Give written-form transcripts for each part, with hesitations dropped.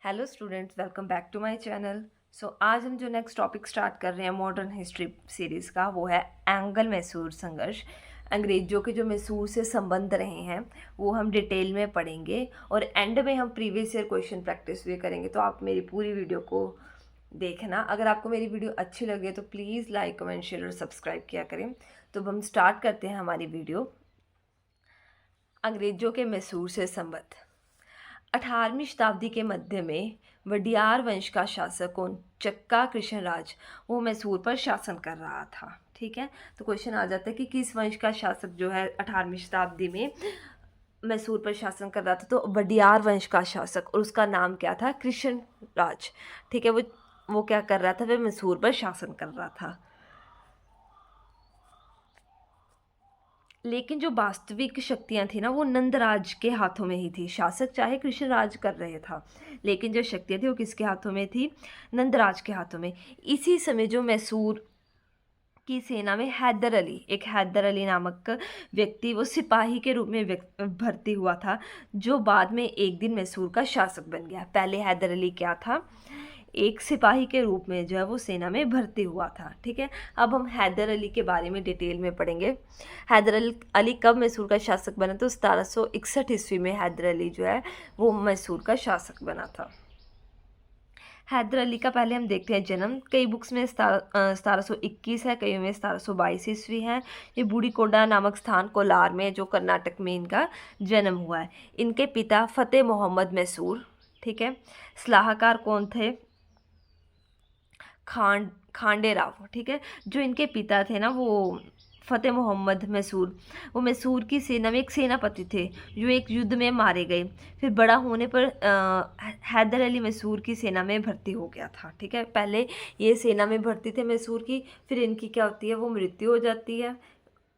Hello students, welcome back to my channel. आज हम जो नेक्स्ट टॉपिक स्टार्ट कर रहे हैं मॉडर्न हिस्ट्री सीरीज़ का, वो है एंगल मैसूर संघर्ष। अंग्रेजों के जो मैसूर से संबंध रहे हैं वो हम डिटेल में पढ़ेंगे और एंड में हम प्रीवियस ईयर क्वेश्चन प्रैक्टिस भी करेंगे। तो आप मेरी पूरी वीडियो को देखना। अगर आपको मेरी वीडियो अच्छी लगे तो प्लीज़ लाइक, कमेंट, शेयर और सब्सक्राइब किया करें। तो अब हम स्टार्ट करते हैं हमारी वीडियो। अंग्रेजों के मैसूर से संबंध। 18वीं शताब्दी के मध्य में वडियार वंश का शासक कौन? चक्का कृष्णराज, वो मैसूर पर शासन कर रहा था। ठीक है, तो क्वेश्चन आ जाता है कि किस वंश का शासक जो है 18वीं शताब्दी में मैसूर पर शासन कर रहा था? तो वडियार वंश का शासक, और उसका नाम क्या था? कृष्णराज। ठीक है, वो क्या कर रहा था? वह मैसूर पर शासन कर रहा था। लेकिन जो वास्तविक शक्तियां थी ना, वो नंदराज के हाथों में ही थी। शासक चाहे कृष्णराज कर रहे था, लेकिन जो शक्तियां थी वो किसके हाथों में थी? नंदराज के हाथों में। इसी समय जो मैसूर की सेना में हैदर अली, एक हैदर अली नामक व्यक्ति, वो सिपाही के रूप में भर्ती हुआ था, जो बाद में एक दिन मैसूर का शासक बन गया। पहले हैदर अली क्या था? एक सिपाही के रूप में जो है वो सेना में भर्ती हुआ था। ठीक है, अब हम हैदर अली के बारे में डिटेल में पढ़ेंगे। हैदर अली कब मैसूर का शासक बना? तो 1761 ईस्वी में हैदर अली जो है वो मैसूर का शासक बना था। हैदर अली का पहले हम देखते हैं जन्म। कई बुक्स में 1721 है, कई में 1722 ईस्वी है। ये बूढ़ी कोडा नामक स्थान कोलार में, जो कर्नाटक में, इनका जन्म हुआ है। इनके पिता फतेह मोहम्मद मैसूर, ठीक है, सलाहकार कौन थे? खांडे राव। ठीक है, जो इनके पिता थे ना, वो फतेह मोहम्मद मैसूर, वो मैसूर की सेना में एक सेनापति थे, जो एक युद्ध में मारे गए। फिर बड़ा होने पर हैदर अली मैसूर की सेना में भर्ती हो गया था। ठीक है, पहले ये सेना में भर्ती थे मैसूर की, फिर इनकी क्या होती है? वो मृत्यु हो जाती है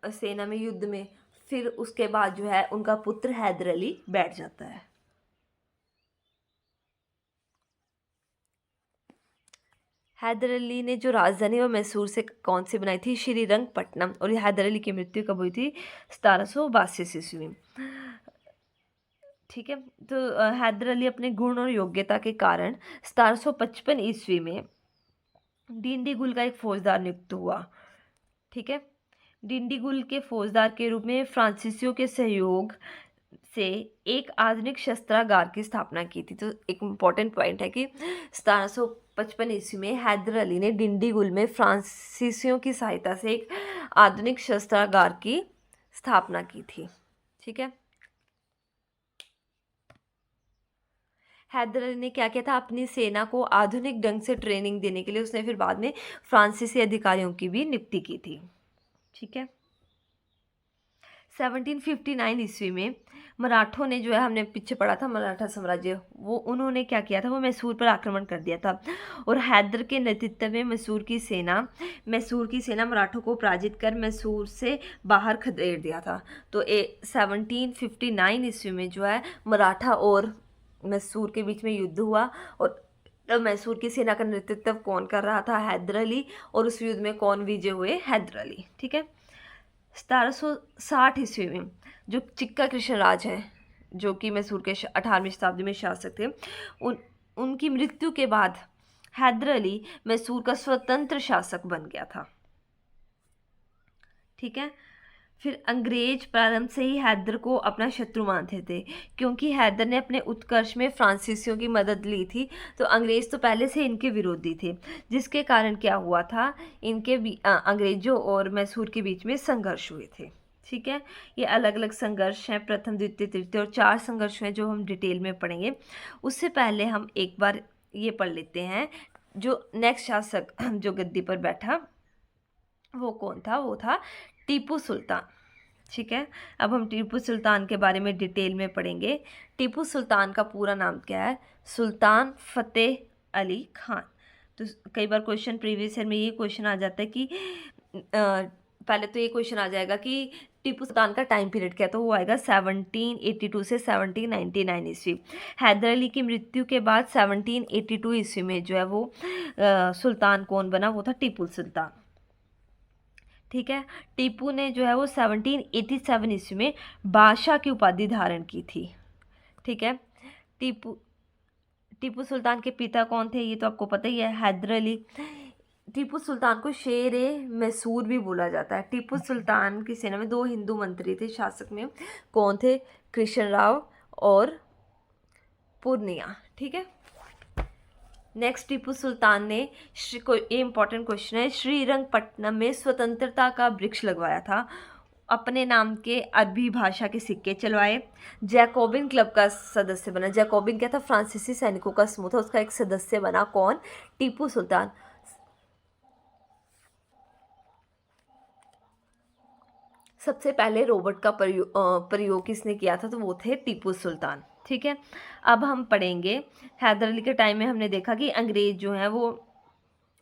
सेना में, युद्ध में। फिर उसके बाद जो है उनका पुत्र हैदर अली बैठ जाता है। हैदर अली ने जो राजधानी वो मैसूर से कौन सी बनाई थी? श्रीरंगपट्टनम। और ये हैदर अली की मृत्यु कब हुई थी? 1782 ईस्वी में। ठीक है, तो हैदर अली अपने गुण और योग्यता के कारण 1755 ईस्वी में डिंडीगुल का एक फौजदार नियुक्त हुआ। ठीक है, डिंडीगुल के फौजदार के रूप में फ्रांसीसियों के सहयोग से एक आधुनिक शस्त्रागार की स्थापना की थी। तो एक इम्पॉर्टेंट पॉइंट है कि 1755 ईस्वी में हैदर अली ने डिंडीगुल में फ्रांसीसियों की सहायता से एक आधुनिक शस्त्रागार की स्थापना की थी। ठीक है, हैदर अली ने क्या किया था? अपनी सेना को आधुनिक ढंग से ट्रेनिंग देने के लिए उसने फिर बाद में फ्रांसीसी अधिकारियों की भी नियुक्ति की थी। ठीक है, 1759 ईस्वी में मराठों ने जो है, हमने पीछे पढ़ा था मराठा साम्राज्य, वो उन्होंने क्या किया था? वो मैसूर पर आक्रमण कर दिया था। और हैदर के नेतृत्व में मैसूर की सेना मराठों को पराजित कर मैसूर से बाहर खदेड़ दिया था। तो 1759 ईस्वी में जो है मराठा और मैसूर के बीच में युद्ध हुआ, और मैसूर की सेना का नेतृत्व कौन कर रहा था? हैदर अली। और उस युद्ध में कौन विजय हुए? हैदर अली। ठीक है, 1760 ईस्वी में जो चिक्का कृष्णराज हैं, जो कि मैसूर के 18वीं शताब्दी में शासक थे, उनकी मृत्यु के बाद हैदर अली मैसूर का स्वतंत्र शासक बन गया था। ठीक है, फिर अंग्रेज प्रारंभ से ही हैदर को अपना शत्रु मानते थे, क्योंकि हैदर ने अपने उत्कर्ष में फ्रांसीसियों की मदद ली थी। तो अंग्रेज तो पहले से इनके विरोधी थे, जिसके कारण क्या हुआ था? अंग्रेजों और मैसूर के बीच में संघर्ष हुए थे। ठीक है, ये अलग अलग संघर्ष हैं, प्रथम, द्वितीय, तृतीय, और 4 संघर्ष हैं जो हम डिटेल में पढ़ेंगे। उससे पहले हम एक बार ये पढ़ लेते हैं, जो नेक्स्ट शासक जो गद्दी पर बैठा वो कौन था? वो था टीपू सुल्तान। ठीक है, अब हम टीपू सुल्तान के बारे में डिटेल में पढ़ेंगे। टीपू सुल्तान का पूरा नाम क्या है? सुल्तान फतेह अली खान। तो कई बार क्वेश्चन प्रीवियस ईयर में ये क्वेश्चन आ जाता है कि पहले तो ये क्वेश्चन आ जाएगा कि टीपू सुल्तान का टाइम पीरियड क्या है? तो वो आएगा 1782 से 1799 ईस्वी। हैदर अली की मृत्यु के बाद 1782 ईस्वी में जो है वो सुल्तान कौन बना? वो था टीपू सुल्तान। ठीक है, टीपू ने जो है वो 1787 ईस्वी में बादशाह की उपाधि धारण की थी। ठीक है, टीपू टीपू सुल्तान के पिता कौन थे, ये तो आपको पता ही है, हैदर अली। टीपू सुल्तान को शेर ए मैसूर भी बोला जाता है। टीपू सुल्तान की सेना में 2 हिंदू मंत्री थे शासक में, कौन थे, कृष्ण राव और पूर्णिया। ठीक है। नेक्स्ट, टीपू सुल्तान ने ये इंपॉर्टेंट क्वेश्चन है, श्रीरंगपट्टनम में स्वतंत्रता का वृक्ष लगवाया था, अपने नाम के अरबी भाषा के सिक्के चलवाए, जैकोबिन क्लब का सदस्य बना। जैकोबिन क्या था, फ्रांसीसी सैनिकों का समूह था, उसका एक सदस्य बना कौन, टीपू सुल्तान। सबसे पहले रोबोट का प्रयोग किसने किया था, तो वो थे टीपू सुल्तान। ठीक है। अब हम पढ़ेंगे, हैदर अली के टाइम में हमने देखा कि अंग्रेज जो हैं वो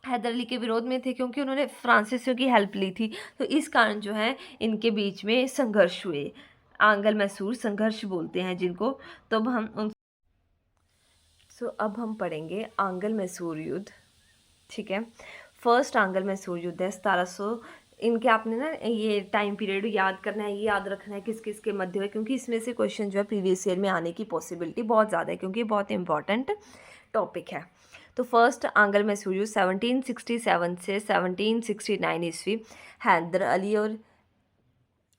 हैदर अली के विरोध में थे, क्योंकि उन्होंने फ्रांसीसियों की हेल्प ली थी, तो इस कारण जो है इनके बीच में संघर्ष हुए, आंगल मैसूर संघर्ष बोलते हैं जिनको। तो अब हम पढ़ेंगे आंगल मैसूर युद्ध। ठीक है। फर्स्ट आंगल मैसूर युद्ध है 1700। इनके आपने ना ये टाइम पीरियड याद करना है, ये याद रखना है किस किस के मध्य है, क्योंकि इसमें से क्वेश्चन जो है प्रीवियस ईयर में आने की पॉसिबिलिटी बहुत ज़्यादा है, क्योंकि बहुत इंपॉर्टेंट टॉपिक है। तो फर्स्ट आंगल मैसूर युद्ध 1767 से 1769 ईस्वी, हैदर अली और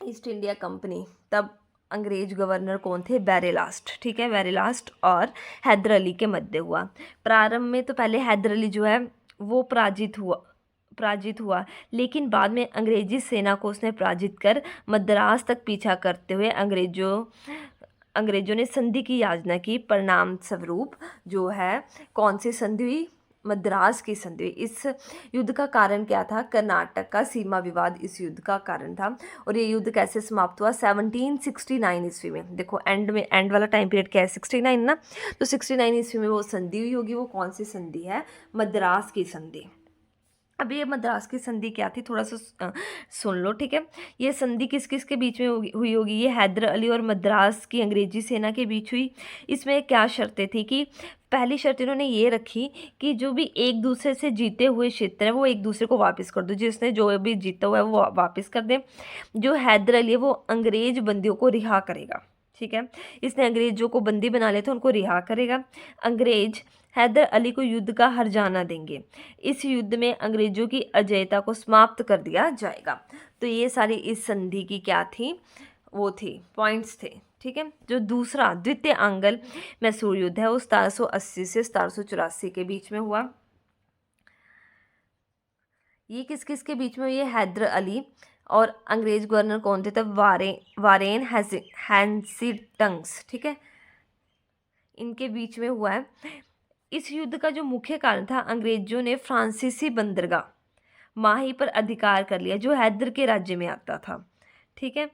ईस्ट इंडिया कंपनी, तब अंग्रेज गवर्नर कौन थे, बेरेलास्ट। ठीक है, बेरेलास्ट और हैदर अली के मध्य हुआ। प्रारंभ में तो पहले हैदर अली जो है वो पराजित हुआ, लेकिन बाद में अंग्रेजी सेना को उसने पराजित कर मद्रास तक पीछा करते हुए अंग्रेजों ने संधि की याचना की। परिणाम स्वरूप जो है कौन सी संधि हुई, मद्रास की संधि हुई। इस युद्ध का कारण क्या था, कर्नाटक का सीमा विवाद इस युद्ध का कारण था। और ये युद्ध कैसे समाप्त हुआ, 1769 ईस्वी में। देखो एंड वाला टाइम पीरियड क्या है, 69 ना, तो 69 ईस्वी में वो संधि हुई होगी। वो कौन सी संधि है, मद्रास की संधि। अब ये मद्रास की संधि क्या थी, थोड़ा सा सुन लो। ठीक है। ये संधि किस किस के बीच में हुई होगी, ये हैदर अली और मद्रास की अंग्रेजी सेना के बीच हुई। इसमें क्या शर्तें थी कि पहली शर्त इन्होंने ये रखी कि जो भी एक दूसरे से जीते हुए क्षेत्र है वो एक दूसरे को वापस कर दो, जिसने जो भी जीता हुआ है वो वापस कर दे। जो हैदर अली है वो अंग्रेज बंदियों को रिहा करेगा। ठीक है, इसने अंग्रेजों को बंदी बना लिया था, उनको रिहा करेगा। अंग्रेज हैदर अली को युद्ध का हर्जाना देंगे। इस युद्ध में अंग्रेजों की अजयता को समाप्त कर दिया जाएगा। तो ये सारी इस संधि की क्या थी, वो थी पॉइंट्स थे। ठीक है। जो दूसरा द्वितीय आंगल मैसूर युद्ध है वो 1780 से 1784 के बीच में हुआ। ये किस किस के बीच में हुई है, हैदर अली और अंग्रेज गवर्नर कौन थे तब, वारेन हैस्टिंग्स। ठीक है, इनके बीच में हुआ है। इस युद्ध का जो मुख्य कारण था, अंग्रेजों ने फ्रांसीसी बंदरगाह माही पर अधिकार कर लिया, जो हैदर के राज्य में आता था। ठीक है।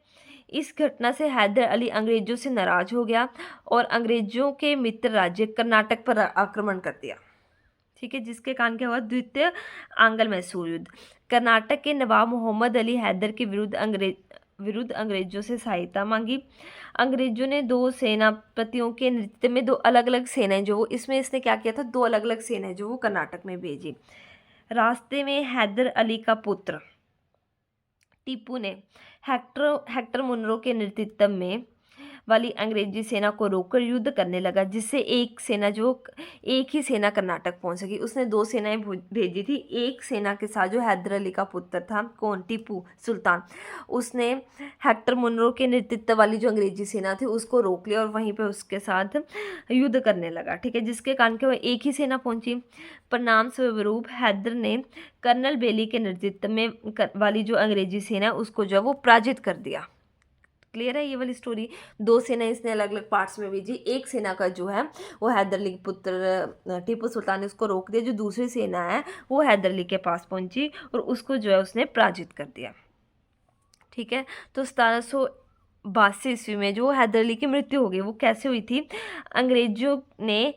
इस घटना से हैदर अली अंग्रेजों से नाराज हो गया और अंग्रेजों के मित्र राज्य कर्नाटक पर आक्रमण कर दिया। ठीक है, जिसके कारण क्या हुआ, द्वितीय आंगल मैसूर युद्ध। कर्नाटक के नवाब मोहम्मद अली हैदर के विरुद्ध अंग्रेजों से सहायता मांगी। अंग्रेजों ने 2 सेनापतियों के नेतृत्व में 2 अलग अलग सेनाएं जो इसमें इसने क्या किया था, 2 अलग अलग सेनाएं जो वो कर्नाटक में भेजी। रास्ते में हैदर अली का पुत्र टीपू ने हेक्टर मुनरो के नेतृत्व में वाली अंग्रेजी सेना को रोककर युद्ध करने लगा, जिससे एक ही सेना कर्नाटक पहुंच सकी। उसने 2 सेनाएं भेजी थी। एक सेना के साथ जो हैदर अली का पुत्र था कौन, टीपू सुल्तान, उसने हेक्टर मुनरो के नेतृत्व वाली जो अंग्रेजी सेना थी उसको रोक लिया और वहीं पे उसके साथ युद्ध करने लगा। ठीक है, जिसके कारण के वो एक ही सेना पहुंची। परिणाम स्वरूप हैदर ने कर्नल बेली के नेतृत्व में वाली जो अंग्रेजी सेना उसको जो है वो पराजित कर दिया। क्लियर है ये वाली स्टोरी। 2 सेना इसने अलग अलग पार्ट्स में भेजी। एक सेना का जो है वो हैदर अली के पुत्र टीपू सुल्तान ने उसको रोक दिया। जो दूसरी सेना है वो हैदर अली के पास पहुंची और उसको जो है उसने पराजित कर दिया। ठीक है, तो 1782 ईस्वी में जो हैदर अली की मृत्यु हो गई, वो कैसे हुई थी, अंग्रेजों ने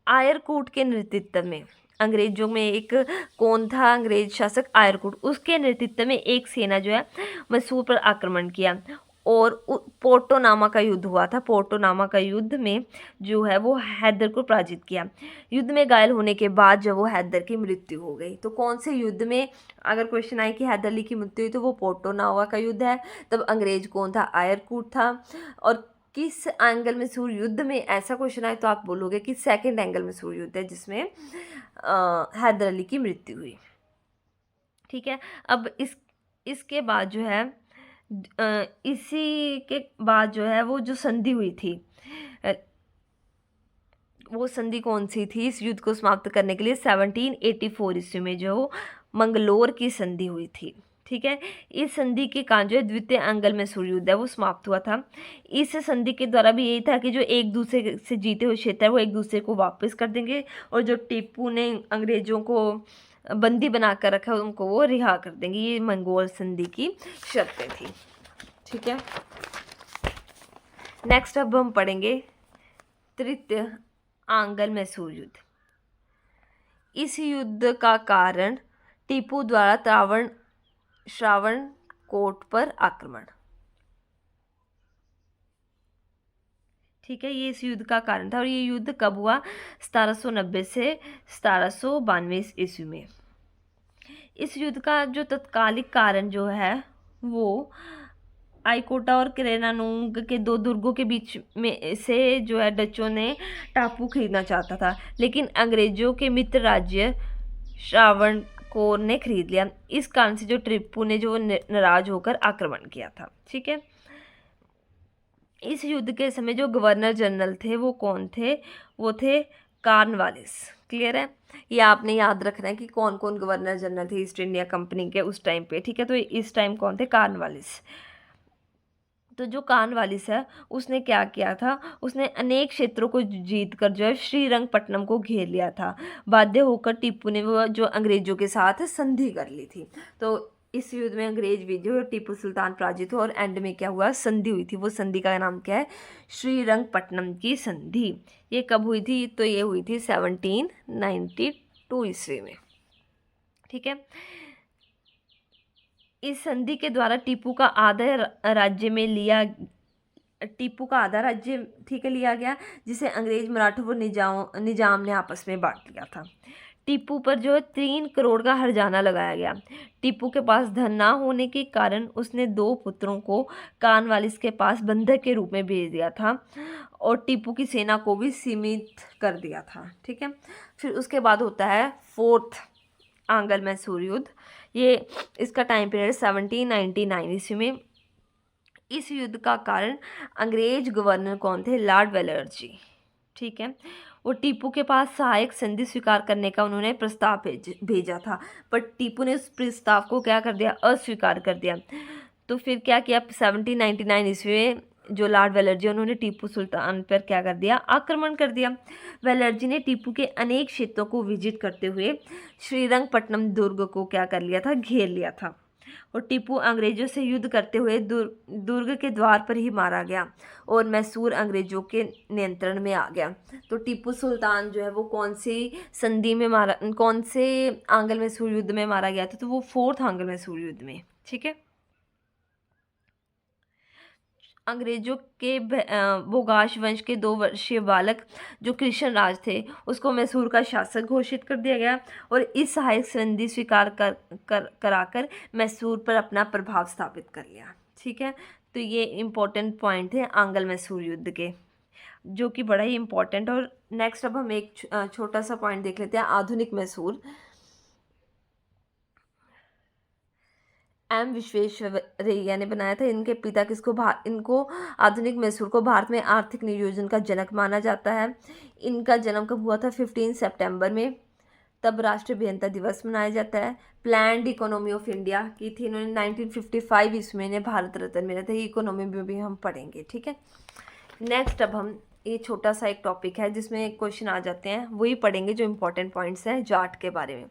आयरकूट के नेतृत्व में, अंग्रेजों में एक कौन था अंग्रेज शासक, आयरकूट, उसके नेतृत्व में एक सेना जो है मैसूर पर आक्रमण किया और पोर्टोनामा का युद्ध हुआ था। पोर्टोनामा का युद्ध में जो है वो हैदर को पराजित किया। युद्ध में घायल होने के बाद जब वो हैदर की मृत्यु हो गई, तो कौन से युद्ध में अगर क्वेश्चन आए कि हैदर अली की मृत्यु हुई तो वो पोर्टोनामा का युद्ध है। तब अंग्रेज कौन था, आयरकूट था। और किस एंगल में सूर्य युद्ध में, ऐसा क्वेश्चन आए तो आप बोलोगे कि सेकंड एंगल में सूर्य युद्ध है जिसमें हैदर अली की मृत्यु हुई। ठीक है, अब इसके बाद जो है इसी के बाद जो है वो जो संधि हुई थी, अ, वो संधि कौन सी थी इस युद्ध को समाप्त करने के लिए? 1784 ईस्वी में जो मंगलोर की संधि हुई थी। ठीक है, इस संधि के कारण जो है द्वितीय एंगल में सूर्य युद्ध है वो समाप्त हुआ था। इस संधि के द्वारा भी यही था कि जो एक दूसरे से जीते हुए क्षेत्र है वो एक दूसरे को वापस कर देंगे, और जो टीपू ने अंग्रेजों को बंदी बना कर रखा है उनको वो रिहा कर देंगे। ये मंगोल संधि की शर्तें थी। ठीक है, नेक्स्ट अब हम पढ़ेंगे तृतीय एंगल में सूर्य युद्ध। इस युद्ध का कारण टीपू द्वारा श्रावणकोट पर आक्रमण। ठीक है, ये इस युद्ध का कारण था, और ये युद्ध कब हुआ? 1790 से 1792 ईस्वी में। इस युद्ध का जो तत्कालिक कारण जो है वो आइकोटा और केरेनानुंग के दो दुर्गों के बीच में से जो है डचों ने टापू खरीदना चाहता था, लेकिन अंग्रेजों के मित्र राज्य श्रावणकोर ने खरीद लिया। इस कारण से जो टीपू ने जो नाराज होकर आक्रमण किया था। ठीक है, इस युद्ध के समय जो गवर्नर जनरल थे वो कौन थे? वो थे कॉर्नवालिस। क्लियर है, ये आपने याद रखना है कि कौन कौन गवर्नर जनरल थे ईस्ट इंडिया कंपनी के उस टाइम पे। ठीक है, तो इस टाइम कौन थे? कॉर्नवालिस। तो जो कॉर्नवालिस है उसने क्या किया था? उसने अनेक क्षेत्रों को जीत कर जो है श्रीरंगपट्टनम को घेर लिया था। बाध्य होकर टीपू ने वो जो अंग्रेजों के साथ संधि कर ली थी। तो इस युद्ध में अंग्रेज विजय और टीपू सुल्तान पराजित हुआ, और एंड में क्या हुआ? संधि हुई थी। वो संधि का नाम क्या है? श्रीरंगपट्टनम की संधि। ये कब हुई थी? तो ये हुई थी 1792 ईस्वी में। ठीक है, इस संधि के द्वारा टीपू का आधा राज्य ठीक है लिया गया, जिसे अंग्रेज, मराठों और निजाम ने आपस में बांट लिया था। टीपू पर जो है 3 करोड़ का हर्जाना लगाया गया। टीपू के पास धन ना होने के कारण उसने 2 पुत्रों को कॉर्नवालिस के पास बंधक के रूप में भेज दिया था, और टीपू की सेना को भी सीमित कर दिया था। ठीक है, फिर उसके बाद होता है फोर्थ एंगल में सूर्य युद्ध। ये इसका टाइम पीरियड 1799 ईस्वी में। इस युद्ध का कारण अंग्रेज गवर्नर कौन थे? लॉर्ड वेलर्जी। ठीक है, वो टीपू के पास सहायक संधि स्वीकार करने का उन्होंने प्रस्ताव भेजा था, पर टीपू ने उस प्रस्ताव को क्या कर दिया? अस्वीकार कर दिया। तो फिर क्या किया? 1799 ईस्वी में जो लॉर्ड वेलर्जी उन्होंने टीपू सुल्तान पर क्या कर दिया? आक्रमण कर दिया। वेलर्जी ने टीपू के अनेक क्षेत्रों को विजित करते हुए श्रीरंगपट्टनम दुर्ग को क्या कर लिया था? घेर लिया था, और टीपू अंग्रेजों से युद्ध करते हुए दुर्ग के द्वार पर ही मारा गया, और मैसूर अंग्रेजों के नियंत्रण में आ गया। तो टीपू सुल्तान जो है वो कौन सी संधि में मारा, कौन से आंगल में सूर्य युद्ध में मारा गया था? तो वो फोर्थ आंगल में सूर्य युद्ध में। ठीक है, अंग्रेजों के भोगाश वंश के 2 वर्षीय बालक जो कृष्ण राज थे उसको मैसूर का शासक घोषित कर दिया गया, और इस सहायक संधि स्वीकार कराकर मैसूर पर अपना प्रभाव स्थापित कर लिया। ठीक है, तो ये इम्पोर्टेंट पॉइंट थे आंगल मैसूर युद्ध के, जो कि बड़ा ही इम्पोर्टेंट। और नेक्स्ट अब हम एक छोटा सा पॉइंट देख लेते हैं, आधुनिक मैसूर। एम विश्वेश्वरैया ने बनाया था। इनके पिता इनको आधुनिक मैसूर को भारत में आर्थिक नियोजन का जनक माना जाता है। इनका जन्म कब हुआ था? 15 सितंबर में। तब राष्ट्रीय अभियंता दिवस मनाया जाता है। प्लान्ड इकोनॉमी ऑफ इंडिया की थी इन्होंने 1955 इसमें इन्हें भारत रत्न मिला था। इकोनॉमी में भी हम पढ़ेंगे। ठीक है, नेक्स्ट अब हम ये छोटा सा एक टॉपिक है जिसमें क्वेश्चन आ जाते हैं, वही पढ़ेंगे जो इम्पोर्टेंट पॉइंट्स हैं जाट के बारे में।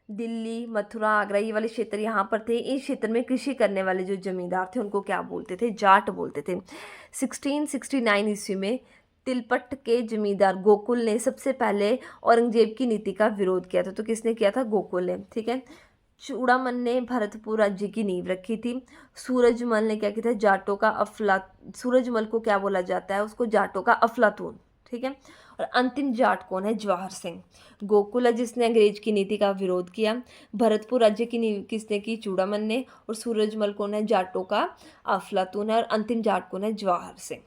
दिल्ली, मथुरा, आगरा ये वाले क्षेत्र यहाँ पर थे। इस क्षेत्र में कृषि करने वाले जो जमींदार थे उनको क्या बोलते थे? जाट बोलते थे। 1669 ईस्वी में तिलपट के जमींदार गोकुल ने सबसे पहले औरंगजेब की नीति का विरोध किया था। तो किसने किया था? गोकुल ने। ठीक है, चूड़ामन ने भरतपुर राज्य की नींव रखी थी। सूरजमल ने क्या किया था? सूरजमल को क्या बोला जाता है? उसको जाटों का अफलातून। ठीक है। और अंतिम जाट कौन है? जवाहर सिंह। गोकुल है जिसने अंग्रेज की नीति का विरोध किया। भरतपुर राज्य की नींव किसने की? चूड़ामल ने। और सूरजमल कौन है? जाटों का अफलातून है। और अंतिम जाट कौन है? जवाहर सिंह।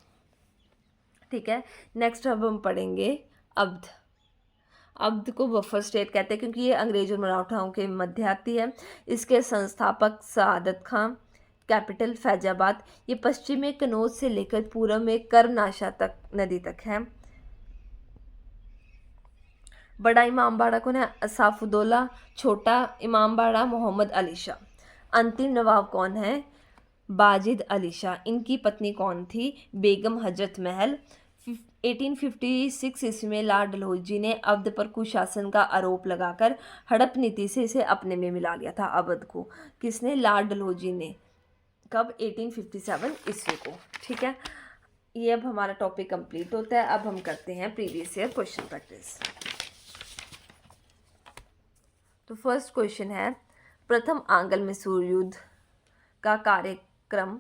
ठीक है। नेक्स्ट अब हम पढ़ेंगे अब्ध। अब्ध को बफर स्टेट कहते हैं क्योंकि ये अंग्रेज और मराठाओं के मध्य आती है। इसके संस्थापक सआदत खां। कैपिटल फैजाबाद। ये पश्चिम में कनौज से लेकर पूर्व में कर्मनाशा तक नदी तक है। बड़ा इमामबाड़ा कौन है? असाफुद्दौला। छोटा इमामबाड़ा मोहम्मद अली शाह। अंतिम नवाब कौन है? बाजिद अली शाह। इनकी पत्नी कौन थी? बेगम हजरत महल। 1856 ईस्वी में लॉर्ड डलहौजी ने अवध पर कुशासन का आरोप लगाकर हड़प नीति से इसे अपने में मिला लिया था। अवध को किसने? लॉर्ड डलहौजी ने। कब? 1857 ईस्वी को। ठीक है। ये अब हमारा टॉपिक कंप्लीट होता है। अब हम करते हैं प्रीवियस ईयर क्वेश्चन प्रैक्टिस। तो फर्स्ट क्वेश्चन है, प्रथम आंग्ल मैसूर युद्ध का कालक्रम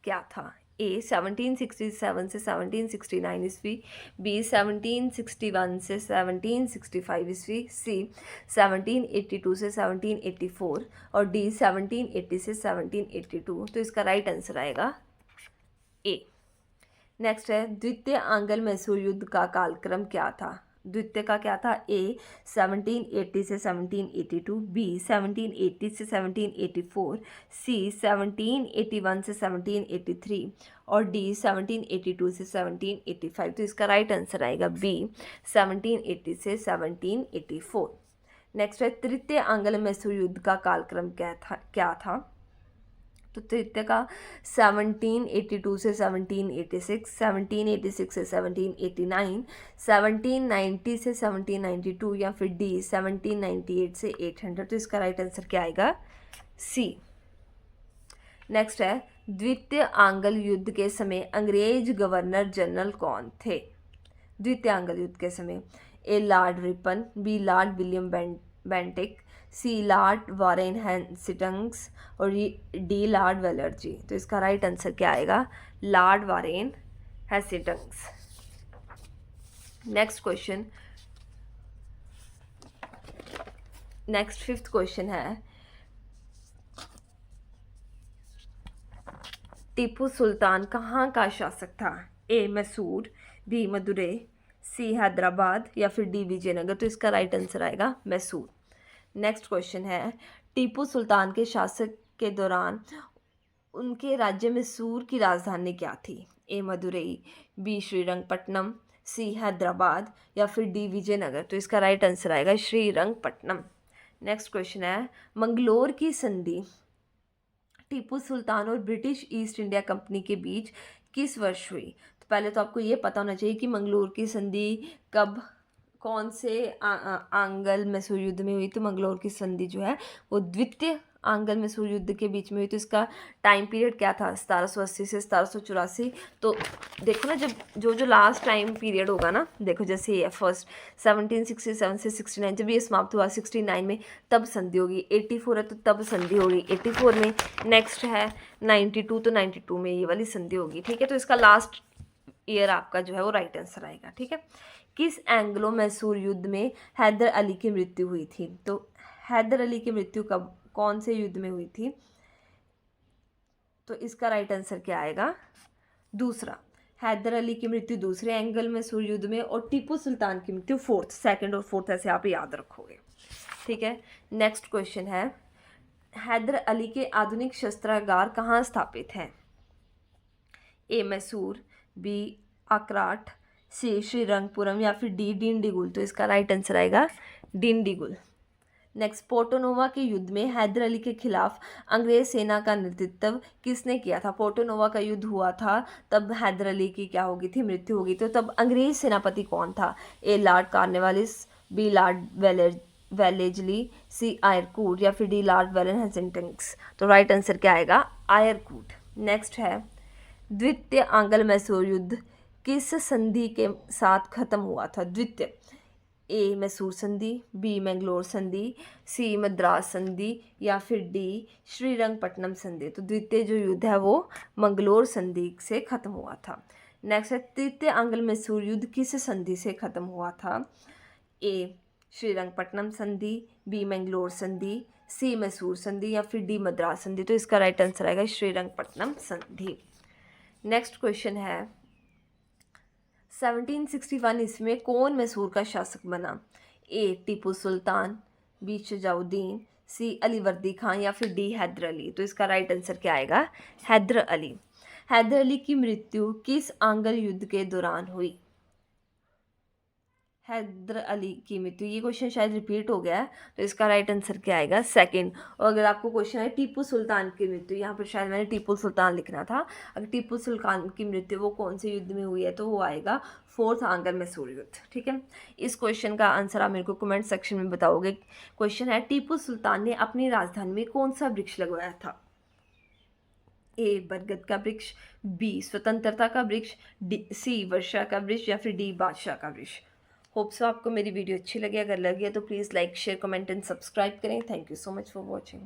क्या था? ए 1767 से 1769 ईस्वी, बी 1761 से 1765 ईस्वी, सी 1782 से 1784 और डी 1780 से 1782। तो इसका राइट आंसर आएगा ए। नेक्स्ट है, द्वितीय आंग्ल मैसूर युद्ध का कालक्रम क्या था? द्वितीय का क्या था? ए 1780 से 1782, बी 1780 से 1784, सी 1781 से 1783 और डी 1782 से 1785। तो इसका राइट आंसर आएगा बी 1780 से 1784। नेक्स्ट है, तृतीय आंग्ल मैसूर युद्ध का कालक्रम क्या था? तो तृतीय का 1782 से 1786, 1786 से 1789, 1790 से 1792 या फिर डी 1798 से 800। तो इसका राइट आंसर क्या आएगा? सी। नेक्स्ट है, द्वितीय आंग्ल युद्ध के समय अंग्रेज गवर्नर जनरल कौन थे? द्वितीय आंग्ल युद्ध के समय A Lord Ripon, B Lord William Bentinck, C Lord Warren Hastings और डी लॉर्ड वेलर्जी। तो इसका राइट आंसर क्या आएगा? Lord Warren Hastings. Next question, next fifth question है, टीपू सुल्तान कहाँ का शासक था? A Mysore, B Madurai, C Hyderabad या फिर डी विजयनगर। तो इसका राइट आंसर आएगा मैसूर। नेक्स्ट क्वेश्चन है, टीपू सुल्तान के शासक के दौरान उनके राज्य मैसूर की राजधानी क्या थी? ए मदुरई, बी श्रीरंगपट्टनम, सी हैदराबाद या फिर डी विजयनगर। तो इसका राइट आंसर आएगा श्रीरंगपट्टनम। नेक्स्ट क्वेश्चन है, मंगलोर की संधि टीपू सुल्तान और ब्रिटिश ईस्ट इंडिया कंपनी के बीच किस वर्ष हुई? तो पहले तो आपको ये पता होना चाहिए कि मंगलोर की संधि कब, कौन से आंग्ल मैसूर युद्ध में हुई। तो मंगलोर की संधि जो है वो द्वितीय आंग्ल मैसूर युद्ध के बीच में हुई। तो इसका टाइम पीरियड क्या था? 1780 से 1784। तो देखो ना, जब जो लास्ट टाइम पीरियड होगा ना, देखो जैसे ये फर्स्ट 1767 से 69, जब ये समाप्त हुआ 69 में, तब संधि होगी। 84 है तो तब संधि होगी 84 में। नेक्स्ट है 92, तो 92 में ये वाली संधि होगी। ठीक है। तो इसका लास्ट ईयर आपका जो है वो राइट आंसर आएगा। ठीक है। किस एंग्लो मैसूर युद्ध में हैदर अली की मृत्यु हुई थी? तो हैदर अली की मृत्यु कब, कौन से युद्ध में हुई थी? तो इसका राइट आंसर क्या आएगा? दूसरा। हैदर अली की मृत्यु दूसरे एंग्लो मैसूर युद्ध में और टीपू सुल्तान की मृत्यु फोर्थ, सेकंड और फोर्थ, ऐसे आप याद रखोगे। ठीक है। नेक्स्ट क्वेश्चन है, हैदर अली के आधुनिक शस्त्रागार कहाँ स्थापित हैं? ए मैसूर, बी आक्राट, सी श्रीरंगपुरम या फिर डी डिंडीगुल। तो इसका राइट आंसर आएगा डिंडीगुल। नेक्स्ट, पोर्टोनोवा के युद्ध में हैदर अली के खिलाफ अंग्रेज सेना का नेतृत्व किसने किया था? पोर्टोनोवा का युद्ध हुआ था, तब हैदर अली की क्या होगी थी? मृत्यु होगी। तो तब अंग्रेज सेनापति कौन था? A Lord Cornwallis, B Lord Wellesley, C Eyre Coote या फिर डी लॉर्ड वेलन हेस्टिंग्स। तो राइट आंसर क्या आएगा? आयरकूट। नेक्स्ट है, द्वितीय आंग्ल मैसूर युद्ध किस संधि के साथ खत्म हुआ था? द्वितीय, ए मैसूर संधि, बी मैंगलोर संधि, सी मद्रास संधि या फिर डी श्रीरंगपट्टनम संधि। तो द्वितीय जो युद्ध है वो मंगलोर संधि से खत्म हुआ था। नेक्स्ट है तृतीय आंग्ल मैसूर युद्ध किस संधि से खत्म हुआ था? ए श्रीरंगपट्टनम संधि, बी मैंगलोर संधि, सी मैसूर संधि या फिर डी मद्रास संधि। तो इसका राइट आंसर आएगा श्रीरंगपट्टनम संधि। नेक्स्ट क्वेश्चन है 1761 ईस्वी में कौन मैसूर का शासक बना? ए टीपू सुल्तान, बी शजाउद्दीन, सी अलीवर्दी खान या फिर डी हैदर अली। तो इसका राइट आंसर क्या आएगा? हैदर अली। हैदर अली की मृत्यु किस आंग्ल युद्ध के दौरान हुई? हैदर अली की मृत्यु, ये क्वेश्चन शायद रिपीट हो गया है, तो इसका राइट आंसर क्या आएगा? सेकंड। और अगर आपको क्वेश्चन है टीपू सुल्तान की मृत्यु, यहाँ पर शायद मैंने टीपू सुल्तान लिखना था, अगर टीपू सुल्तान की मृत्यु वो कौन से युद्ध में हुई है, तो वो आएगा फोर्थ आंग्ल मैसूर युद्ध। ठीक है, इस क्वेश्चन का आंसर आप मेरे को कमेंट सेक्शन में बताओगे। क्वेश्चन है टीपू सुल्तान ने अपनी राजधानी में कौन सा वृक्ष लगवाया था? ए बरगद का वृक्ष, बी स्वतंत्रता का वृक्ष, डी सी वर्षा का वृक्ष या फिर डी बादशाह का वृक्ष। होप सो आपको मेरी वीडियो अच्छी लगी। अगर लगी है तो please like share comment and subscribe करें। Thank you so much for watching.